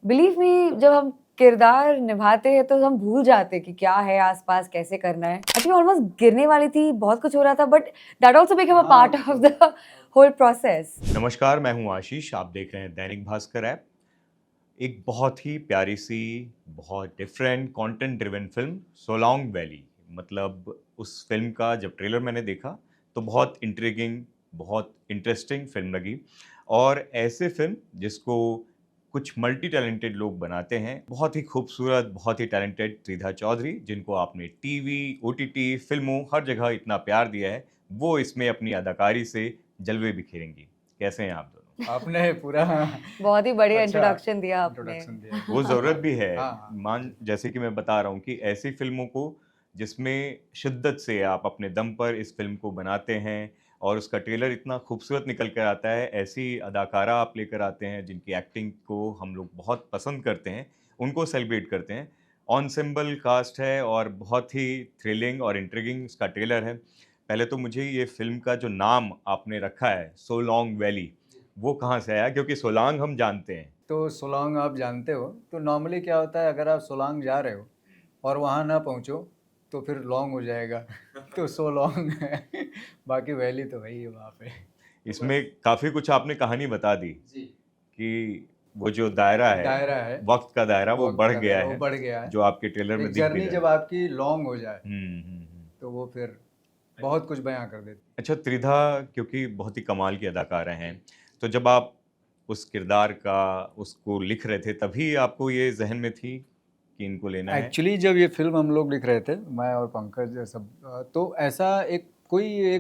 Believe me, जब हम किरदार निभाते हैं तो हम भूल जाते हैं कि क्या है आसपास, कैसे करना है। आई थिंक ऑलमोस्ट गिरने वाली थी, बहुत कुछ हो रहा था, but that also became a part of the whole process. नमस्कार, मैं हूं आशीष। आप देख रहे हैं दैनिक भास्कर ऐप। एक बहुत ही प्यारी सी, बहुत different content driven film Solang valley. मतलब उस फिल्म का जब ट्रेलर मैंने देखा तो बहुत इंट्रिगिंग, बहुत इंटरेस्टिंग फिल्म लगी। और ऐसे फिल्म जिसको कुछ मल्टी टैलेंटेड लोग बनाते हैं, बहुत ही खूबसूरत, बहुत ही टैलेंटेड त्रिधा चौधरी, जिनको आपने टीवी, ओटीटी, फिल्मों हर जगह इतना प्यार दिया है, वो इसमें अपनी अदाकारी से जलवे बिखेरेंगी। कैसे हैं आप दोनों? आपने पूरा बहुत ही बढ़िया अच्छा इंट्रोडक्शन दिया आपने। इंट्रोडक्शन दिया है। वो ज़रूरत भी है। हाँ, मान जैसे कि मैं बता रहा हूँ कि ऐसी फ़िल्मों को जिसमें शिद्दत से आप अपने दम पर इस फ़िल्म को बनाते हैं और उसका ट्रेलर इतना खूबसूरत निकल कर आता है, ऐसी अदाकारा आप लेकर आते हैं जिनकी एक्टिंग को हम लोग बहुत पसंद करते हैं, उनको सेलिब्रेट करते हैं। एन्सेम्बल कास्ट है और बहुत ही थ्रिलिंग और इंट्रिगिंग इसका ट्रेलर है। पहले तो मुझे ये फ़िल्म का जो नाम आपने रखा है, सो लॉन्ग वैली, वो कहाँ से आया? क्योंकि सोलांग हम जानते हैं। तो सोलांग आप जानते हो, तो नॉर्मली क्या होता है, अगर आप सोलांग जा रहे हो और वहाँ ना पहुँचो तो फिर लॉन्ग हो जाएगा। तो सो लॉन्ग है। बाकी वैली तो वही है वहाँ पे। इसमें काफ़ी कुछ आपने कहानी बता दी जी। कि वो जो दायरा है, दायरा है, वक़्त का दायरा वो वक्त बढ़ का गया दायरा वो है, बढ़ गया है। जो आपके ट्रेलर में एक दिख भी जर्नी रहा जब है। आपकी लॉन्ग हो जाए हुँ। तो वो फिर बहुत कुछ बयां कर देती अच्छा, त्रिधा क्योंकि बहुत ही कमाल की अदाकारा हैं, तो जब आप उस किरदार का उसको लिख रहे थे, तभी आपको ये ज़हन में थी कि इनको लेना है। है? एक्चुअली जब ये फिल्म हम लोग लिख रहे थे, मैं और पंकज सब, तो ऐसा एक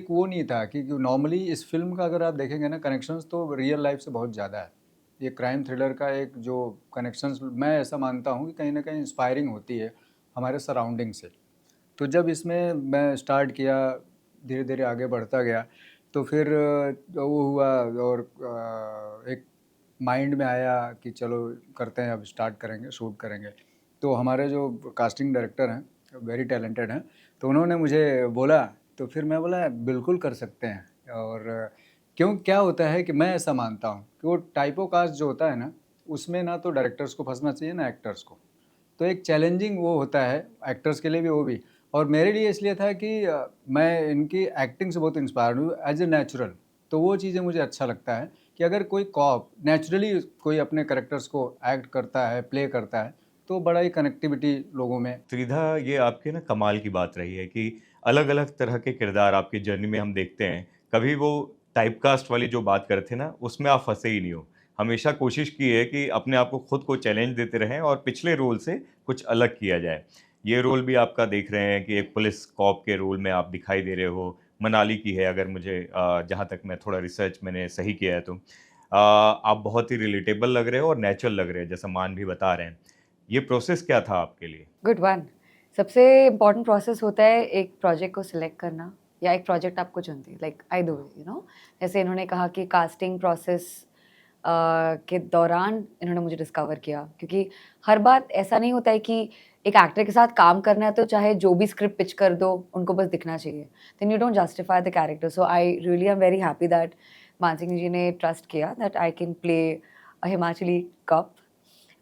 वो नहीं था कि नॉर्मली इस फिल्म का अगर आप देखेंगे ना, कनेक्शंस तो रियल लाइफ से बहुत ज़्यादा है। ये क्राइम थ्रिलर का एक जो कनेक्शंस, मैं ऐसा मानता हूँ कि कहीं ना कहीं इंस्पायरिंग होती है हमारे सराउंडिंग से। तो जब इसमें मैं स्टार्ट किया, धीरे धीरे आगे बढ़ता गया, तो फिर वो हुआ और एक माइंड में आया कि चलो करते हैं, अब स्टार्ट करेंगे, शूट करेंगे। तो हमारे जो कास्टिंग डायरेक्टर हैं, वेरी टैलेंटेड हैं, तो उन्होंने मुझे बोला, तो फिर मैं बोला बिल्कुल कर सकते हैं। और क्यों, क्या होता है कि मैं ऐसा मानता हूँ कि वो टाइपो कास्ट जो होता है ना, उसमें ना तो डायरेक्टर्स को फंसना चाहिए ना एक्टर्स को। तो एक चैलेंजिंग वो होता है एक्टर्स के लिए भी, वो भी। और मेरे लिए इसलिए था कि मैं इनकी एक्टिंग से बहुत इंस्पायर्ड हूँ एज ए नेचुरल। तो वो चीज़ें मुझे अच्छा लगता है कि अगर कोई कॉप नेचुरली कोई अपने करेक्टर्स को एक्ट करता है, प्ले करता है, तो बड़ा ही कनेक्टिविटी लोगों में। त्रिधा, ये आपके ना कमाल की बात रही है कि अलग-अलग तरह के किरदार आपकी जर्नी में हम देखते हैं। कभी वो टाइपकास्ट वाली जो बात करते थे ना, उसमें आप फँसे ही नहीं हो। हमेशा कोशिश की है कि अपने आप को खुद को चैलेंज देते रहें और पिछले रोल से कुछ अलग किया जाए। ये रोल भी आपका देख रहे हैं कि एक पुलिस कॉप के रोल में आप दिखाई दे रहे हो। मनाली की है, अगर मुझे जहाँ तक मैं थोड़ा रिसर्च मैंने सही किया है तो। आप बहुत ही रिलेटेबल लग रहे हो और नेचुरल लग रहे हैं, जैसा मान भी बता रहे हैं। ये प्रोसेस क्या था आपके लिए? Good one. सबसे इम्पोर्टेंट प्रोसेस होता है एक प्रोजेक्ट को सिलेक्ट करना, या एक प्रोजेक्ट आपको चुनती है, like I do you know. जैसे इन्होंने कहा कि कास्टिंग प्रोसेस के दौरान इन्होंने मुझे डिस्कवर किया, क्योंकि हर बात ऐसा नहीं होता है कि एक एक्टर के साथ काम करना है तो चाहे जो भी स्क्रिप्ट पिच कर दो, उनको बस दिखना चाहिए, then you don't justify the character. So I really am very happy that Mansingh ji ने ट्रस्ट किया that I can play a Himachali cop.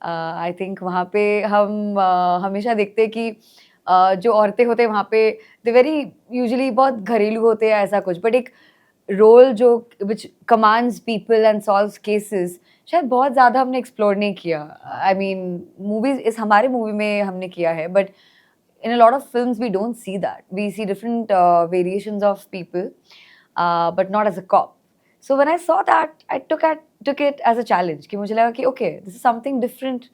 I think वहाँ पे हम हमेशा देखते हैं कि जो औरतें होते हैं वहाँ पे दे वेरी यूजुअली बहुत घरेलू होते हैं ऐसा कुछ, बट एक रोल जो which commands people and solves cases शायद बहुत ज़्यादा हमने एक्सप्लोर नहीं किया। आई मीन मूवीज, इस हमारे मूवी में हमने किया है, but in a lot of films we don't see that. We see different variations of people, but not as a cop. So when I saw that, I took it as a challenge कि मुझे लगा कि okay, this is something different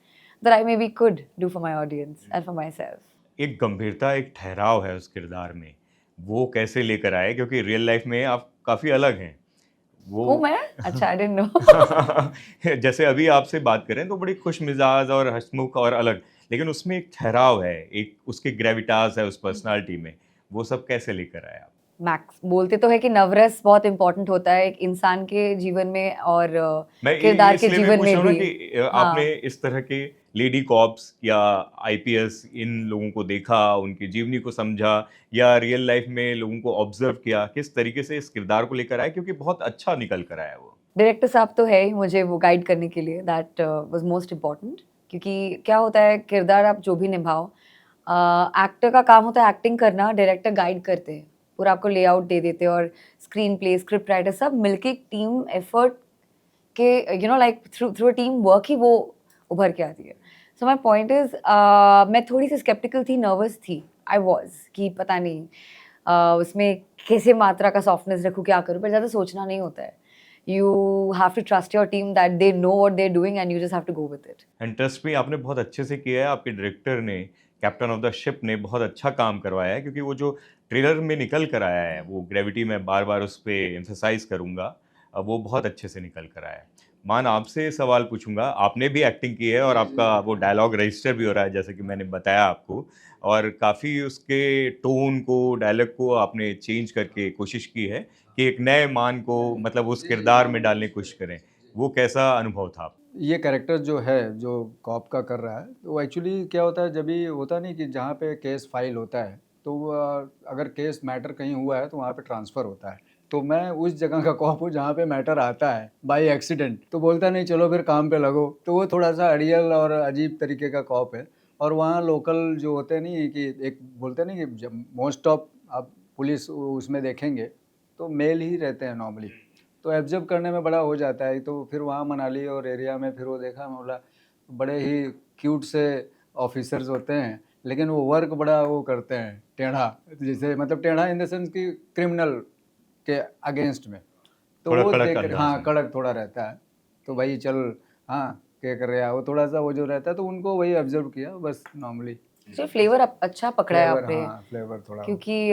that I maybe could do for my audience and for myself. एक गंभीरता, एक ठहराव है उस किरदार में, वो कैसे लेकर आए? क्योंकि रियल लाइफ में आप काफ़ी अलग हैं। हूँ वो मैं? अच्छा, I didn't know. जैसे अभी आपसे बात करें तो बड़ी खुशमिज़ाज और हँसमुख और अलग, लेकिन उसमें एक ठहराव है, एक उसकी ग्रेविटास है उस पर्सनैलिटी में। वो सब कैसे लेकर आए आप? मैक्स बोलते तो है कि नवरस बहुत इंपॉर्टेंट होता है एक इंसान के जीवन में और मैं ये किरदार के इसलिए भी जीवन पूछ में रहा हूँ ना भी। कि आपने हाँ, इस तरह के लेडी कॉप्स या आईपीएस इन लोगों को देखा, उनकी जीवनी को समझा या रियल लाइफ में लोगों को ऑब्जर्व किया, किस तरीके से इस किरदार को लेकर आए? क्योंकि बहुत अच्छा निकल कर आया वो। डायरेक्टर साहब तो है ही मुझे वो गाइड करने के लिए, दैट वाज मोस्ट इम्पोर्टेंट। क्योंकि क्या होता है, किरदार आप जो भी निभाओ, एक्टर का काम होता है एक्टिंग करना, डायरेक्टर गाइड करते हैं, पूरा आपको लेआउट दे देते हैं, और स्क्रीन प्ले, स्क्रिप्ट राइटर सब मिलके टीम एफर्ट के, you know like through a team work ही वो उभर के आती है. सो माई पॉइंट इज, मैं थोड़ी सी स्केप्टिकल थी, नर्वस थी, आई वॉज कि पता नहीं उसमें कैसे मात्रा का सॉफ्टनेस रखूँ, क्या करूँ, पर ज़्यादा सोचना नहीं होता है. You have to trust your team that they know what they're doing and you just have to go with it. And trust भी आपने बहुत अच्छे से किया है, आपके डायरेक्टर ने, कैप्टन ऑफ द शिप ने बहुत अच्छा काम करवाया है, क्योंकि वो जो ट्रेलर में निकल कर आया है, वो ग्रेविटी में बार बार उस पर एम्फेसाइज करूँगा, वो बहुत अच्छे से निकल कर आया है. मान आपसे सवाल पूछूंगा, आपने भी एक्टिंग की है और आपका वो डायलॉग रजिस्टर भी हो रहा है जैसे कि मैंने बताया आपको, और काफ़ी उसके टोन को, डायलॉग को आपने चेंज करके कोशिश की है कि एक नए मान को मतलब उस किरदार में डालने की कोशिश करें. वो कैसा अनुभव था? ये कैरेक्टर जो है, जो कॉप का कर रहा है, वो एक्चुअली क्या होता है, जब भी होता नहीं कि जहाँ पे केस फाइल होता है, तो अगर केस मैटर कहीं हुआ है तो वहाँ पे ट्रांसफ़र होता है. तो मैं उस जगह का कॉप हूँ जहाँ पे मैटर आता है बाय एक्सीडेंट. तो बोलता नहीं चलो फिर काम पे लगो. तो वो थोड़ा सा अड़ियल और अजीब तरीके का कॉप है. और वहाँ लोकल जो होते हैं नहीं, कि एक बोलते नहीं कि जब मोस्ट ऑफ आप पुलिस उसमें देखेंगे तो मेल ही रहते हैं नॉर्मली, तो एब्जर्व करने में बड़ा हो जाता है. तो फिर वहाँ मनाली और एरिया में फिर वो देखा, मैं बोला बड़े ही क्यूट से ऑफिसर्स होते हैं, लेकिन वो वर्क बड़ा वो करते हैं टेढ़ा, जैसे मतलब टेढ़ा इन द सेंस कि क्रिमिनल के अगेंस्ट में. तो थोड़ा वो कड़क देख कर, अंदाज हाँ में. कड़क थोड़ा रहता है. तो भाई चल, हाँ क्या कर रहे हैं, वो थोड़ा सा वो जो रहता है, तो उनको वही ऑब्जर्व किया बस नॉर्मली. So फ्लेवर अच्छा पकड़ा है फ्लेवर, आपने, हाँ फ्लेवर थोड़ा. क्योंकि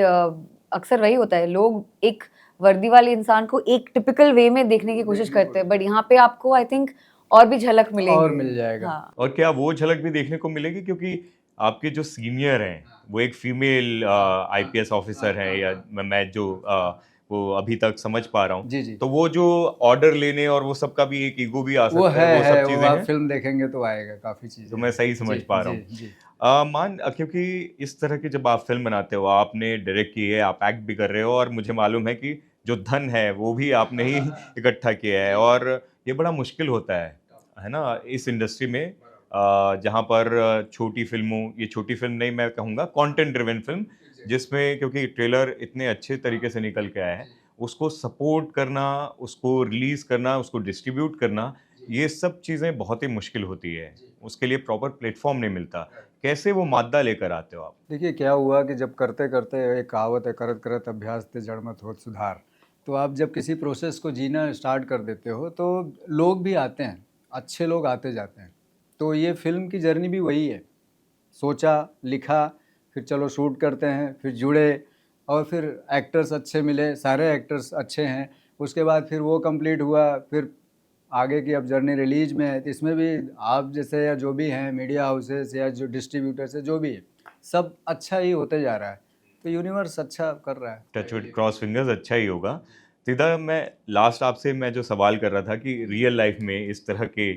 अक्सर वही होता है, लोग एक वर्दी वाले इंसान को एक टिपिकल वे में देखने की कोशिश करते हैं, बट यहाँ पे आपको आई थिंक और भी झलक और मिलेंगे. मिल जाएगा. हाँ. और क्या वो झलक भी देखने को मिलेगी, क्योंकि आपके जो सीनियर हैं वो एक फीमेल आईपीएस ऑफिसर हैं, या मैं जो वो अभी तक समझ पा रहा हूँ, जी जी, तो वो जो ऑर्डर लेने और वो सब का भी एक ईगो भी आ वो सकता है, वो सब वो चीज़ें आप हैं. फिल्म देखेंगे तो आएगा, काफ़ी तो चीज़ें मैं हैं. सही समझ जी पा रहा जी हूँ. जी. क्योंकि इस तरह की जब आप फिल्म बनाते हो, आपने डायरेक्ट की है, आप एक्ट भी कर रहे हो, और मुझे मालूम है कि जो धन है वो भी आपने ही इकट्ठा किया है, और ये बड़ा मुश्किल होता है ना, इस इंडस्ट्री में, जहाँ पर छोटी फिल्मों, ये छोटी फिल्म नहीं मैं कहूँगा, कंटेंट ड्रिवन फिल्म, जिसमें क्योंकि ट्रेलर इतने अच्छे तरीके से निकल के आया है, उसको सपोर्ट करना, उसको रिलीज़ करना, उसको डिस्ट्रीब्यूट करना, ये सब चीज़ें बहुत ही मुश्किल होती है. उसके लिए प्रॉपर प्लेटफ़ॉर्म नहीं मिलता. कैसे वो मादा लेकर आते हो आप? देखिए क्या हुआ कि जब करते करते, एक कहावत है, करत करत अभ्यास ते जड़ मत होत सुधार. तो आप जब किसी प्रोसेस को जीना स्टार्ट कर देते हो तो लोग भी आते हैं, अच्छे लोग आते जाते हैं. तो ये फिल्म की जर्नी भी वही है. सोचा, लिखा, फिर चलो शूट करते हैं, फिर जुड़े, और फिर एक्टर्स अच्छे मिले, सारे एक्टर्स अच्छे हैं. उसके बाद फिर वो कंप्लीट हुआ, फिर आगे की अब जर्नी रिलीज में है. तो इसमें भी आप जैसे या जो भी हैं मीडिया हाउसेस या जो डिस्ट्रीब्यूटर्स है, जो भी है, सब अच्छा ही होते जा रहा है. तो यूनिवर्स अच्छा कर रहा है. टचवुड, क्रॉस फिंगर्स, अच्छा ही होगा. सीधा मैं लास्ट आपसे मैं जो सवाल कर रहा था कि रियल लाइफ में इस तरह के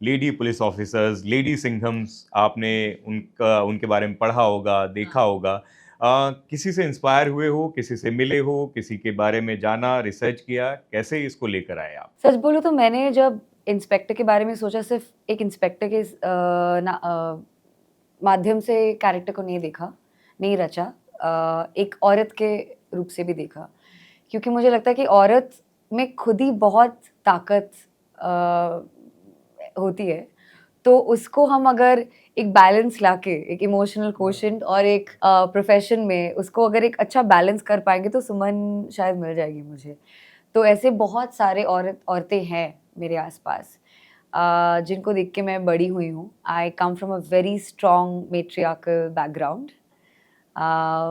लेडी पुलिस ऑफिसर्स, लेडी सिंघम्स, आपने उनके बारे में पढ़ा होगा, देखा होगा. किसी से इंस्पायर हुए हो, किसी से मिले हो, किसी के बारे में जाना, रिसर्च किया, कैसे इसको लेकर आए आप? सच बोलूँ तो मैंने जब इंस्पेक्टर के बारे में सोचा, सिर्फ एक इंस्पेक्टर के माध्यम से कैरेक्टर को नहीं देखा, नहीं रचा, एक औरत के रूप से भी देखा, क्योंकि मुझे लगता है कि औरत में खुद ही बहुत ताकत होती है. तो उसको हम अगर एक बैलेंस लाके, एक इमोशनल कोशेंट और एक प्रोफेशन में उसको अगर एक अच्छा बैलेंस कर पाएंगे तो सुमन शायद मिल जाएगी मुझे. तो ऐसे बहुत सारे औरतें हैं मेरे आसपास, जिनको देख के मैं बड़ी हुई हूँ. I come from a very strong matriarchal background,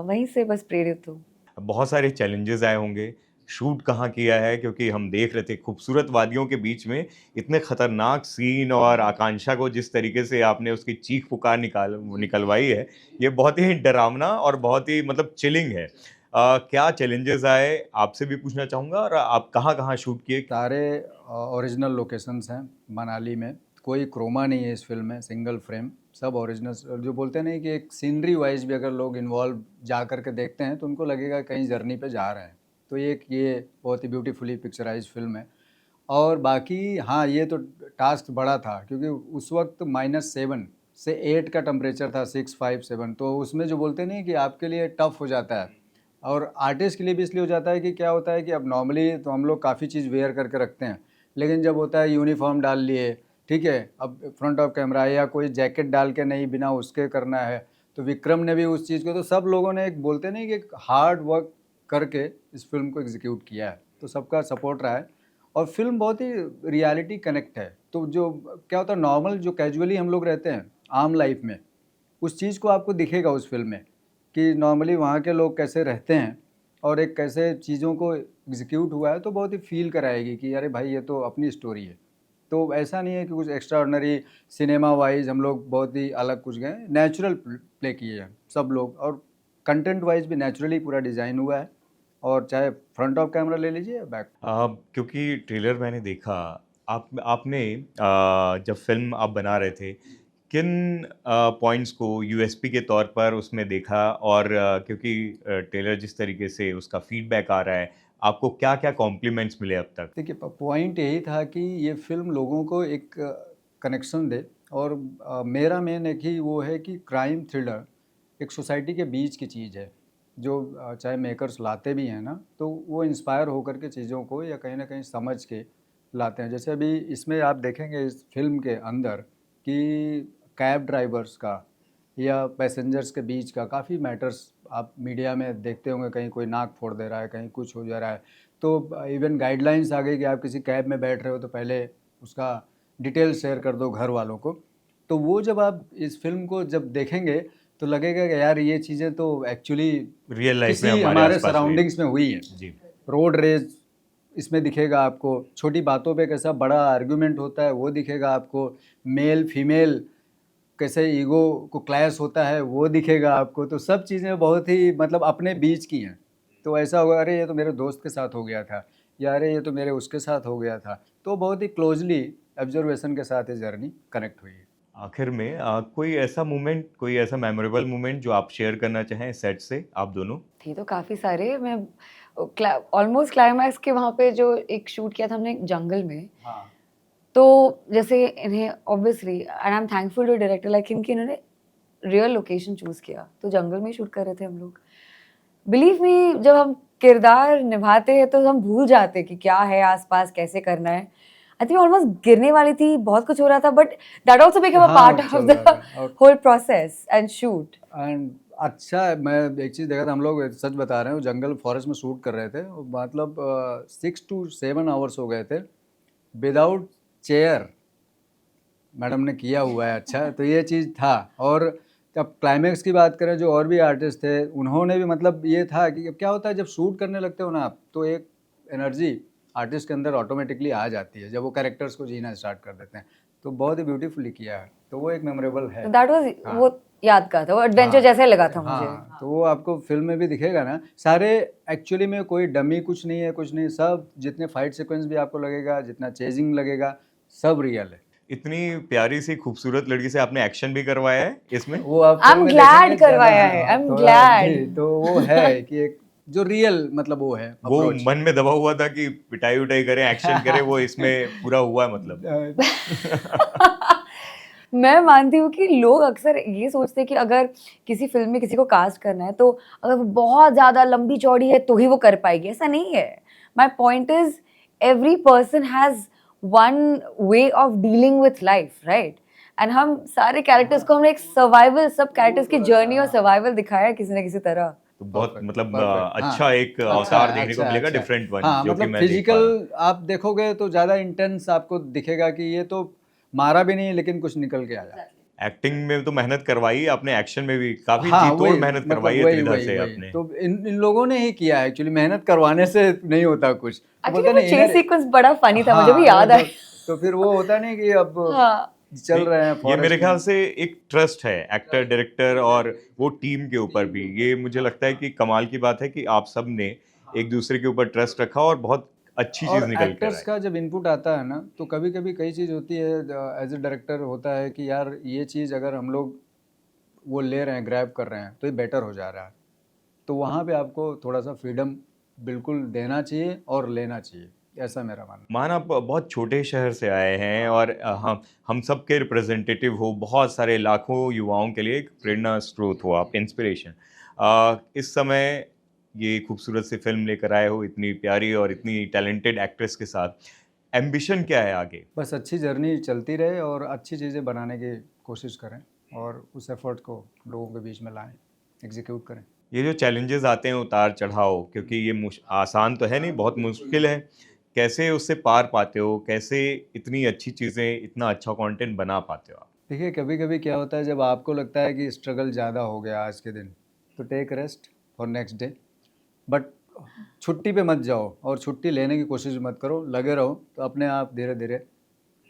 वहीं से बस प्रेरित हूँ. बहुत सारे चैलेंजेस आए होंगे, शूट कहाँ किया है, क्योंकि हम देख रहे थे खूबसूरत वादियों के बीच में इतने खतरनाक सीन, और आकांक्षा को जिस तरीके से आपने उसकी चीख पुकार निकलवाई है, ये बहुत ही डरावना और बहुत ही मतलब चिलिंग है. क्या चैलेंजेस आए, आपसे भी पूछना चाहूँगा, और आप कहाँ-कहाँ शूट किए? सारे ओरिजिनल लोकेशंस हैं मनाली में. कोई क्रोमा नहीं है इस फिल्म में, सिंगल फ्रेम, सब ओरिजिनल. जो बोलते नहीं कि एक सीनरी वाइज भी अगर लोग इन्वॉल्व जा कर के देखते हैं तो उनको लगेगा कहीं जर्नी पे जा रहे हैं. तो ये बहुत ही ब्यूटीफुली पिक्चराइज फिल्म है. और बाकी हाँ, ये तो टास्क बड़ा था क्योंकि उस वक्त -7 से 8 का टेम्परेचर था, 6, 5, 7, तो उसमें जो बोलते नहीं कि आपके लिए टफ हो जाता है और आर्टिस्ट के लिए भी इसलिए हो जाता है कि क्या होता है कि अब नॉर्मली तो हम लोग काफ़ी चीज़ वेयर करके रखते हैं, लेकिन जब होता है यूनिफॉर्म डाल लिए, ठीक है, अब फ्रंट ऑफ कैमरा या कोई जैकेट डाल के नहीं बिना उसके करना है, तो विक्रम ने भी उस चीज़ को, तो सब लोगों ने एक बोलते नहीं कि एक हार्ड वर्क करके इस फिल्म को एग्जीक्यूट किया है, तो सबका सपोर्ट रहा है और फिल्म बहुत ही रियलिटी कनेक्ट है। तो जो क्या होता है नॉर्मल जो कैजुअली हम लोग रहते हैं आम लाइफ में, उस चीज़ को आपको दिखेगा उस फिल्म में कि नॉर्मली वहाँ के लोग कैसे रहते हैं और एक कैसे चीज़ों को एग्जीक्यूट हुआ है, तो बहुत ही फील कराएगी कि अरे भाई ये तो अपनी स्टोरी है। तो ऐसा नहीं है कि कुछ एक्स्ट्रा ऑर्डिनरी सिनेमा वाइज हम लोग बहुत ही अलग कुछ गए, नेचुरल प्ले किए हैं सब लोग और कंटेंट वाइज भी नेचुरली पूरा डिज़ाइन हुआ है और चाहे फ्रंट ऑफ कैमरा ले लीजिए या बैक। क्योंकि ट्रेलर मैंने देखा, आपने जब फ़िल्म आप बना रहे थे, किन पॉइंट्स को यूएसपी के तौर पर उसमें देखा और क्योंकि ट्रेलर जिस तरीके से उसका फीडबैक आ रहा है, आपको क्या-क्या कॉम्प्लीमेंट्स मिले अब तक? देखिए पॉइंट यही था कि ये फिल्म लोगों को एक कनेक्शन दे और मेरा मेन एक ही वो है कि क्राइम थ्रिलर एक सोसाइटी के बीच की चीज़ है जो चाहे मेकर्स लाते भी हैं ना, तो वो इंस्पायर होकर के चीज़ों को या कहीं ना कहीं समझ के लाते हैं। जैसे अभी इसमें आप देखेंगे इस फिल्म के अंदर कि कैब ड्राइवर्स का या पैसेंजर्स के बीच का काफ़ी मैटर्स आप मीडिया में देखते होंगे, कहीं कोई नाक फोड़ दे रहा है, कहीं कुछ हो जा रहा है, तो इवन गाइडलाइंस आ गई कि आप किसी कैब में बैठ रहे हो तो पहले उसका डिटेल शेयर कर दो घर वालों को। तो वो जब आप इस फिल्म को जब देखेंगे तो लगेगा कि यार ये चीज़ें तो एक्चुअली रियल लाइफ में किसी हमारे हमारे आसपास हुई। सराउंडिंग्स में हुई है। जी। रोड रेज इसमें दिखेगा आपको, छोटी बातों पे कैसा बड़ा आर्ग्यूमेंट होता है वो दिखेगा आपको, मेल फीमेल कैसे ईगो को क्लैश होता है वो दिखेगा आपको, तो सब चीज़ें बहुत ही मतलब अपने बीच की हैं। तो ऐसा होगा अरे ये तो मेरे दोस्त के साथ हो गया था या अरे ये तो मेरे उसके साथ हो गया था, तो बहुत ही क्लोजली ऑब्जर्वेशन के साथ ये जर्नी कनेक्ट हुई है। आखिर में कोई ऐसा मोमेंट, कोई ऐसा मेमोरेबल मोमेंट जो आप शेयर करना चाहें सेट से, आप दोनों? थे तो काफ़ी सारे। मैं ऑलमोस्ट क्लाइमैक्स के वहाँ पे जो एक शूट किया था हमने जंगल में, हाँ तो जैसे इन्हें obviously and I am thankful to director like him कि इन्होंने रियल लोकेशन चूज़ किया, तो जंगल में ही शूट कर रहे थे हम लोग। बिलीव मी, जब हम किरदार निभाते हैं तो हम भूल जाते हैं कि क्या है आसपास, कैसे करना है। आई थिंक ऑलमोस्ट गिरने वाली थी, बहुत कुछ हो रहा था, but that also became a हाँ पार्ट ऑफ चल द रहा था और whole process and shoot. And अच्छा मैं एक चीज़ देखा था, हम लोग सच बता रहे हैं जंगल फॉरेस्ट में शूट कर रहे थे, मतलब 6 to 7 आवर्स हो गए थे विदाउट चेयर मैडम ने किया हुआ है। अच्छा तो ये चीज़ था। और जब क्लाइमैक्स की बात करें जो और भी आर्टिस्ट थे उन्होंने भी मतलब ये था कि अब क्या होता है जब शूट करने लगते हो ना आप, तो एक एनर्जी आर्टिस्ट के अंदर ऑटोमेटिकली आ जाती है जब वो कैरेक्टर्स को जीना स्टार्ट कर देते हैं, तो बहुत ही ब्यूटीफुली किया है, तो वो एक मेमोरेबल है। दैट वाज हाँ। वो यादगार था, वो एडवेंचर हाँ जैसे लगा था मुझे। हाँ, तो वो आपको फिल्म में भी दिखेगा ना, सारे एक्चुअली में कोई डमी कुछ नहीं है, कुछ नहीं, सब जितने फाइट सीक्वेंस भी आपको लगेगा, जितना चेजिंग लगेगा, सब रियल है। इतनी प्यारी सी खूबसूरत लड़की से आपने एक्शन भी करवाया है इसमें? वो आप आई फिल्म एम में ग्लैड देखेंगे करवाया ज़्यादा, है, हाँ, आई एम थोड़ा जी, ग्लैड। तो वो है कि एक जो रियल मतलब वो है वो अप्रोच। मन में दबा हुआ था कि पिटाई-विटाई करें, एक्शन करें, वो इसमें पूरा हुआ है मतलब। मैं मानती हूँ कि लोग अक्सर ये सोचते हैं कि अगर किसी फिल्म में किसी को कास्ट करना है तो अगर वो बहुत ज़्यादा लंबी चौड़ी है तो ही वो कर पाएगी, ऐसा नहीं है। My point is every person has one way of dealing with life, right? And हम सारे कैरेक्टर्स को हमने एक सर्वाइवल, सब कैरेक्टर्स की जर्नी और सर्वाइवल दिखाया है किसी ना किसी तरह। तो बहुत परफेक्ट मतलब परफेक्ट हाँ, अच्छा एक अच्छा अवतार है, देखने को अच्छा है, मिलेगा, अच्छा है। डिफरेंट वन, हाँ जो कि मतलब मैं देख पा रहा हूँ। फिजिकल आप देखोगे तो ज़्यादा इंटेंस आपको दिखेगा कि ये तो मारा भी नहीं लेकिन कुछ निकल के आया। एक्टिंग में तो मेहनत करवाई आपने, एक्शन में भी काफ़ी हाँ जी-तोड़ वही मेहनत मतलब करवाई है वही त्रिधा वही से वही आपने। तो इन लोगों ने ही किया है एक्चुअली, मेहनत करवाने से नहीं होता कुछ, तो एक्चुअली बोलते वो ना चेस इनर। सीक्वेंस बड़ा फनी था, मुझे भी हाँ याद आया। तो फिर वो होता नहीं कि अब हाँ, चल नहीं, रहे हैं ये मेरे फॉरेस्ट ख्याल में। से एक ट्रस्ट है एक्टर, डायरेक्टर और वो टीम के ऊपर भी। ये मुझे लगता है कि कमाल की बात है कि आप सब ने एक दूसरे के ऊपर ट्रस्ट रखा और बहुत अच्छी चीज़ और निकल कर एक्टर्स आई। का जब इनपुट आता है ना तो कभी कभी कई चीज़ होती है, एज ए डायरेक्टर होता है कि यार ये चीज़ अगर हम लोग वो ले रहे हैं ग्रैब कर रहे हैं तो ये बेटर हो जा रहा है, तो वहाँ पे आपको थोड़ा सा फ्रीडम बिल्कुल देना चाहिए और लेना चाहिए। ऐसा मेरा मानना मान आप बहुत छोटे शहर से आए हैं और हम सबके रिप्रेजेंटेटिव हो, बहुत सारे लाखों युवाओं के लिए एक प्रेरणा स्रोत हो आप, इंस्पिरेशन। इस समय ये खूबसूरत सी फिल्म लेकर आए हो इतनी प्यारी और इतनी टैलेंटेड एक्ट्रेस के साथ, एम्बिशन क्या है आगे? बस अच्छी जर्नी चलती रहे और अच्छी चीज़ें बनाने की कोशिश करें और उस एफर्ट को लोगों के बीच में लाएं, एग्जीक्यूट करें। ये जो चैलेंजेस आते हैं उतार चढ़ाव, क्योंकि ये आसान तो है नहीं, बहुत मुश्किल है, कैसे उससे पार पाते हो? कैसे इतनी अच्छी चीज़ें, इतना अच्छा कंटेंट बना पाते हो आप? देखिए कभी-कभी क्या होता है जब आपको लगता है कि स्ट्रगल ज़्यादा हो गया आज के दिन, तो take rest for next day. But छुट्टी पे मत जाओ और छुट्टी लेने की कोशिश मत करो, लगे रहो तो अपने आप धीरे-धीरे,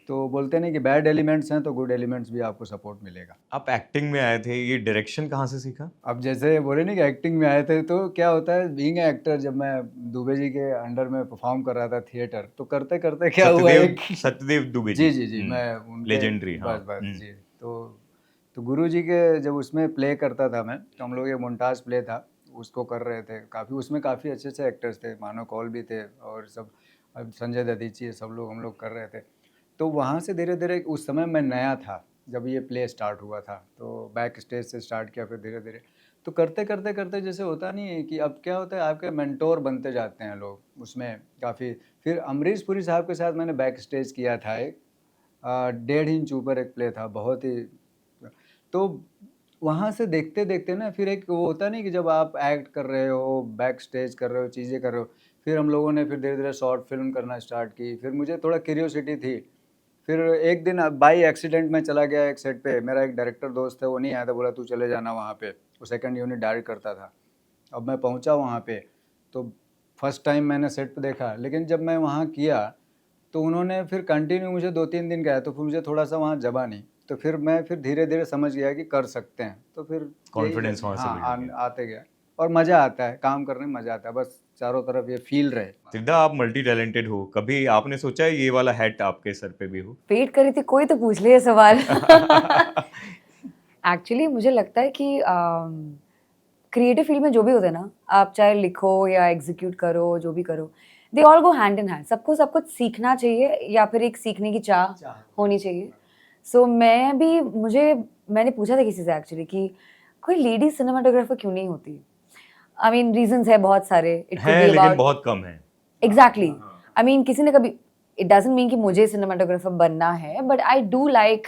तो बोलते नहीं कि बैड एलिमेंट्स हैं तो गुड एलिमेंट्स भी आपको सपोर्ट मिलेगा। आप एक्टिंग में आए थे, ये डायरेक्शन कहाँ से सीखा? अब जैसे बोले नहीं कि एक्टिंग में आए थे तो क्या होता है बीइंग ए एक्टर, जब मैं दुबे जी के अंडर में परफॉर्म कर रहा था थिएटर, तो करते-करते क्या हुआ एक सत्यदेव दुबे जी, जी, जी, मैं उनके लेजेंडरी, हाँ। बस जी, तो गुरुजी के जब उसमें प्ले करता था मैं, तो हम लोग ये मोन्टाज प्ले था, उसको कर रहे थे, काफ़ी उसमें काफ़ी अच्छे-अच्छे एक्टर्स थे, मानव कौल भी थे और सब संजय दत्त ये सब लोग हम लोग कर रहे थे। तो वहाँ से धीरे-धीरे उस समय मैं नया था, जब ये प्ले स्टार्ट हुआ था, तो बैक स्टेज से स्टार्ट किया फिर धीरे-धीरे। तो करते जैसे होता नहीं है कि अब क्या होता है आपके मेंटोर बनते जाते हैं लोग, उसमें काफ़ी फिर अमरीश पुरी साहब के साथ मैंने बैक स्टेज किया था एक 1.5 इंच ऊपर एक प्ले था, बहुत ही तो वहाँ से देखते-देखते ना फिर एक वो होता नहीं कि जब आप एक्ट कर रहे हो, बैक स्टेज कर रहे हो, चीज़ें कर रहे हो, फिर हम लोगों ने फिर धीरे-धीरे शॉर्ट फ़िल्म करना स्टार्ट की। फिर मुझे थोड़ा क्यूरियोसिटी थी। फिर एक दिन बाय एक्सीडेंट मैं चला गया एक सेट पे, मेरा एक डायरेक्टर दोस्त है वो नहीं आया था, बोला तू चले जाना वहाँ पे, वो सेकंड यूनिट डायरेक्ट करता था। अब मैं पहुँचा वहाँ पे, तो फर्स्ट टाइम मैंने सेट पे देखा, लेकिन जब मैं वहाँ किया, तो उन्होंने फिर कंटिन्यू मुझे 2-3 दिन कहा, तो फिर मुझे थोड़ा-सा वहाँ जमा नहीं। तो फिर मैं फिर धीरे-धीरे समझ गया कि कर सकते हैं, तो फिर यही कॉन्फिडेंस जर्नी वहाँ से हाँ, बिल्ड हो गया। आते गया और मज़ा आता है, काम करने में मज़ा आता है, बस चारों तरफ ये फ़ील रहे। सिद्धा, आप मल्टी टैलेंटेड हो, कभी आपने सोचा है ये वाला हैट आपके सर पे भी हो? वेट कर रही थी कोई तो पूछ ले ये सवाल। एक्चुअली मुझे लगता है कि क्रिएटिव फील्ड में जो भी होता है ना, आप चाहे लिखो या एग्जीक्यूट करो, जो भी करो, they all go hand in hand. सबको सब कुछ सीखना चाहिए या फिर एक सीखने की चाह होनी चाहिए। सो मैंने पूछा था किसी से एक्चुअली कि कोई लेडी सिनेमाटोग्राफर क्यों नहीं होती? आई मीन रीजंस है बहुत सारे। इट कुड हैं बी लेकिन अबाउट बहुत कम हैं। एग्जैक्टली, आई मीन किसी ने कभी, इट डजंट मीन कि मुझे सिनेमाटोग्राफर बनना है, but I do like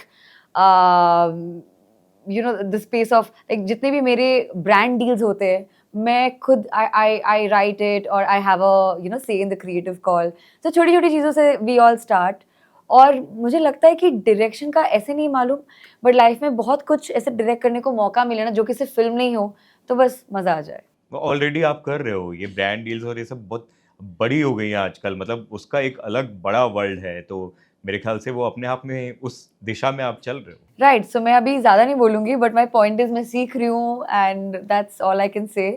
you know the space of like जितने भी मेरे ब्रांड डील्स होते हैं, मैं खुद आई राइट इट और I have a you know से इन द क्रिएटिव कॉल। तो छोटी छोटी चीज़ों से वी ऑल स्टार्ट। और मुझे लगता है कि डायरेक्शन का ऐसे नहीं मालूम, बट लाइफ में बहुत कुछ ऐसे डायरेक्ट करने को मौका मिले ना जो कि सिर्फ फिल्म नहीं हो, तो बस मज़ा आ जाए। ऑलरेडी आप कर रहे हो, ये ब्रांड डील्स और ये सब बहुत बड़ी हो गई हैं आजकल, मतलब उसका एक अलग बड़ा वर्ल्ड है, तो मेरे ख्याल से वो अपने आप में उस दिशा में आप चल रहे हो। राइट, सो मैं अभी ज़्यादा नहीं बोलूँगी, बट माई पॉइंट इज़ मैं सीख रही हूँ and that's all I can say.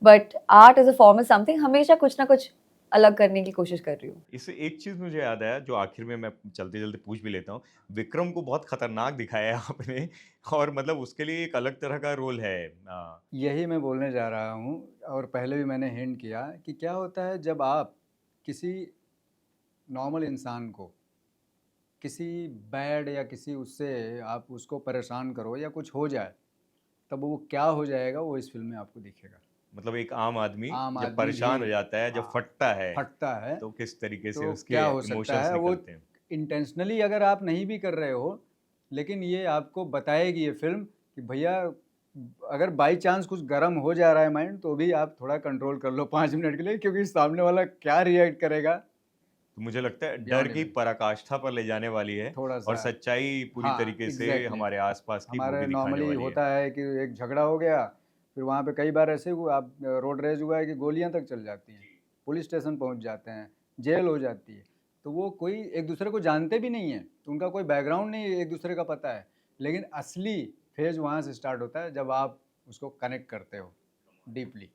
But art as a form is something, हमेशा कुछ ना कुछ अलग करने की कोशिश कर रही हूँ। इससे एक चीज़ मुझे याद आया जो आखिर में मैं चलते-चलते पूछ भी लेता हूँ। विक्रम को बहुत खतरनाक दिखाया है आपने और मतलब उसके लिए एक अलग तरह का रोल है। यही मैं बोलने जा रहा हूँ और पहले भी मैंने हिंट किया कि क्या होता है जब आप किसी नॉर्मल इंसान को किसी बैड या किसी उससे आप उसको परेशान करो या कुछ हो जाए, तब वो क्या हो जाएगा वो इस फिल्म में आपको दिखेगा। मतलब एक आम आदमी आम जब आदमी भी परेशान हो जाता है, जब हाँ, फटता है, फटता है तो किस तरीके से तो उसके क्या हो सकता इमोशंस है वो निकलते हैं। इंटेंशनली अगर आप नहीं भी कर रहे हो, लेकिन ये आपको बताएगी ये फिल्म कि भैया अगर बाई चांस कुछ गर्म हो जा रहा है माइंड, तो भी आप थोड़ा कंट्रोल कर लो 5 मिनट के लिए, क्योंकि सामने वाला क्या रिएक्ट करेगा तो मुझे लगता है डर बियॉन्ड की इमेजिन। पराकाष्ठा पर ले जाने वाली है थोड़ा और सा सच्चाई पूरी हाँ, तरीके से एग्जैक्टली हमारे आसपास की वो हमारे भी दिखाने नॉर्मली वाली है। होता है कि एक झगड़ा हो गया, फिर वहाँ पे कई बार ऐसे हुआ, आप रोड रेज हुआ है कि गोलियाँ तक चल जाती हैं, पुलिस स्टेशन पहुँच जाते हैं, जेल हो जाती है। तो वो कोई एक दूसरे को जानते भी नहीं है, तो उनका कोई बैकग्राउंड नहीं एक दूसरे का पता है, लेकिन असली फेज वहाँ से स्टार्ट होता है जब आप उसको कनेक्ट करते हो डीपली।